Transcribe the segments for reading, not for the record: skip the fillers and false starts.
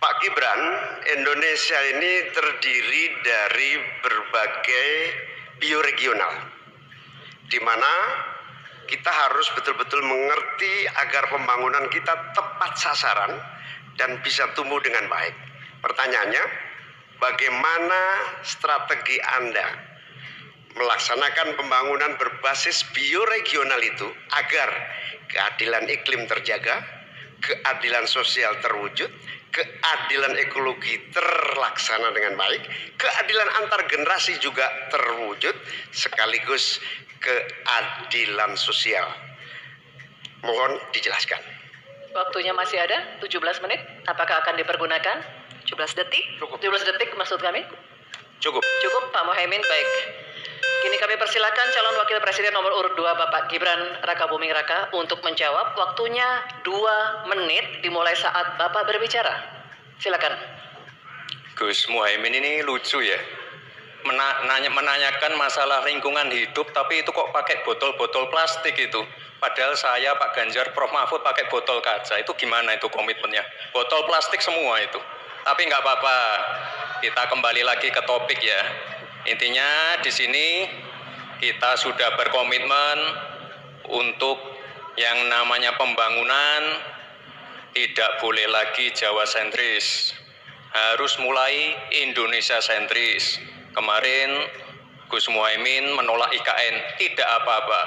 Pak Gibran, Indonesia ini terdiri dari berbagai bioregional, di mana kita harus betul-betul mengerti agar pembangunan kita tepat sasaran dan bisa tumbuh dengan baik. Pertanyaannya, bagaimana strategi Anda melaksanakan pembangunan berbasis bioregional itu agar keadilan iklim terjaga, keadilan sosial terwujud, keadilan ekologi terlaksana dengan baik, keadilan antar generasi juga terwujud, sekaligus keadilan sosial. Mohon dijelaskan. Waktunya masih ada 17 menit. Apakah akan dipergunakan? 17 detik? Cukup. 17 detik maksud kami? Cukup. Cukup, Pak Muhaimin. Baik. Kini kami persilakan calon wakil presiden nomor urut 2 Bapak Gibran Rakabuming Raka untuk menjawab. Waktunya 2 menit dimulai saat Bapak berbicara. Silakan. Gus Muhaimin ini lucu ya. Menanyakan masalah lingkungan hidup, tapi itu kok pakai botol-botol plastik itu. Padahal saya, Pak Ganjar, Prof Mahfud pakai botol kaca. Itu gimana itu komitmennya? Botol plastik semua itu. Tapi nggak apa-apa. Kita kembali lagi ke topik ya. Intinya di sini kita sudah berkomitmen untuk yang namanya pembangunan tidak boleh lagi Jawa sentris. Harus mulai Indonesia sentris. Kemarin Gus Muhaimin menolak IKN, tidak apa-apa,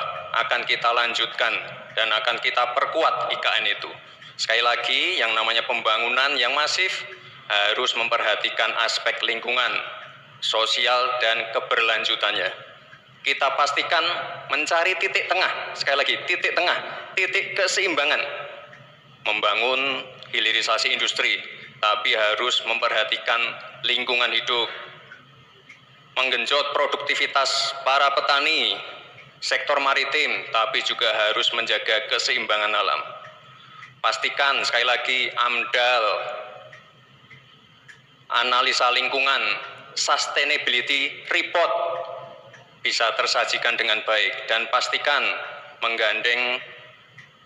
akan kita lanjutkan dan akan kita perkuat IKN itu. Sekali lagi, yang namanya pembangunan yang masif harus memperhatikan aspek lingkungan, sosial, dan keberlanjutannya. Kita pastikan mencari titik tengah, sekali lagi, titik tengah, titik keseimbangan. Membangun hilirisasi industri, tapi harus memperhatikan lingkungan hidup. Menggenjot produktivitas para petani, sektor maritim, tapi juga harus menjaga keseimbangan alam. Pastikan sekali lagi AMDAL, analisa lingkungan, sustainability report bisa tersajikan dengan baik, dan pastikan menggandeng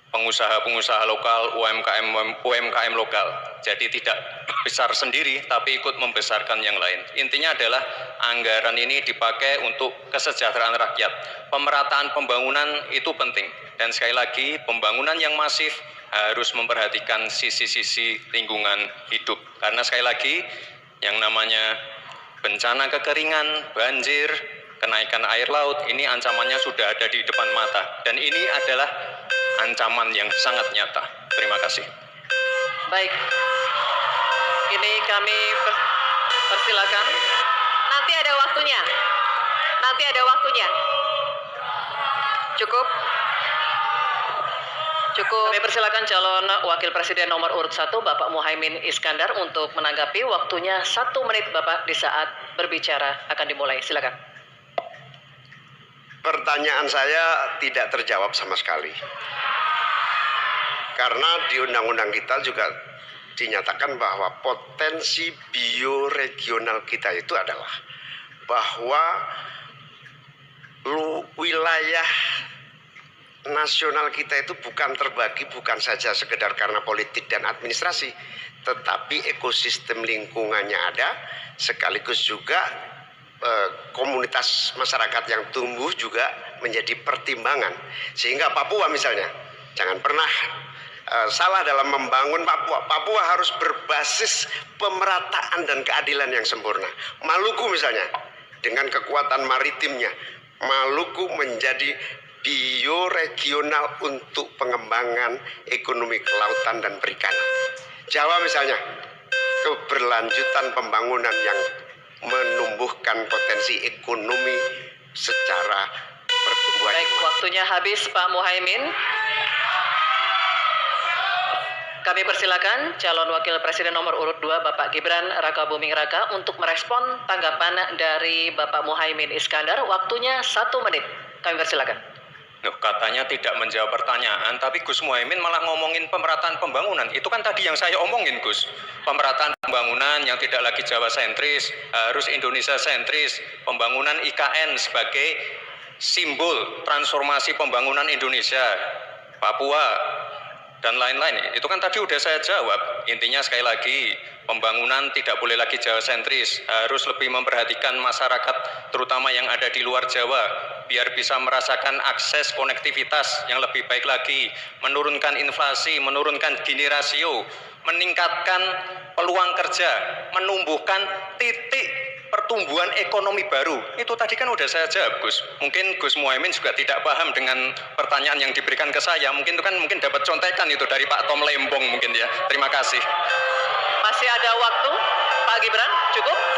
pengusaha-pengusaha lokal, UMKM lokal. Jadi tidak besar sendiri, tapi ikut membesarkan yang lain. Intinya adalah anggaran ini dipakai untuk kesejahteraan rakyat. Pemerataan pembangunan itu penting. Dan sekali lagi, pembangunan yang masif harus memperhatikan sisi-sisi lingkungan hidup. Karena sekali lagi, yang namanya bencana kekeringan, banjir, kenaikan air laut, ini ancamannya sudah ada di depan mata. Dan ini adalah ancaman yang sangat nyata. Terima kasih. Baik. Ini kami persilakan. Nanti ada waktunya. Nanti ada waktunya. Cukup. Cukup. Kami persilakan calon wakil presiden nomor urut 1 Bapak Muhaimin Iskandar untuk menanggapi. Waktunya 1 menit Bapak di saat berbicara akan dimulai. Silakan. Pertanyaan saya tidak terjawab sama sekali. Karena di undang-undang kita juga dinyatakan bahwa potensi bioregional kita itu adalah bahwa wilayah nasional kita itu bukan terbagi bukan saja sekedar karena politik dan administrasi, tetapi ekosistem lingkungannya ada, sekaligus juga komunitas masyarakat yang tumbuh juga menjadi pertimbangan. Sehingga Papua misalnya, jangan pernah salah dalam membangun Papua. Papua harus berbasis pemerataan dan keadilan yang sempurna. Maluku misalnya, dengan kekuatan maritimnya, Maluku menjadi bioregional untuk pengembangan ekonomi kelautan dan perikanan. Jawa misalnya, keberlanjutan pembangunan yang menumbuhkan potensi ekonomi secara pertumbuhan. Baik, waktunya habis Pak Muhaimin. Kami persilakan calon wakil presiden nomor urut 2 Bapak Gibran Rakabuming Raka untuk merespon tanggapan dari Bapak Muhaimin Iskandar. Waktunya 1 menit. Kami persilakan. Loh, katanya tidak menjawab pertanyaan, tapi Gus Muhaimin malah ngomongin pemerataan pembangunan. Itu kan tadi yang saya omongin, Gus. Pemerataan pembangunan yang tidak lagi Jawa sentris, harus Indonesia sentris. Pembangunan IKN sebagai simbol transformasi pembangunan Indonesia, Papua, dan lain-lain. Itu kan tadi udah saya jawab. Intinya sekali lagi, Pembangunan tidak boleh lagi Jawa sentris, harus lebih memperhatikan masyarakat terutama yang ada di luar Jawa biar bisa merasakan akses konektivitas yang lebih baik lagi, menurunkan inflasi, menurunkan Gini rasio, meningkatkan peluang kerja, menumbuhkan titik pertumbuhan ekonomi baru. Itu tadi kan udah saya jawab, Gus. Mungkin Gus Muhaimin juga tidak paham dengan pertanyaan yang diberikan ke saya. Mungkin itu kan dapat contekan itu dari Pak Tom Lembong mungkin ya. Terima kasih. Masih ada waktu, Pak Gibran, cukup?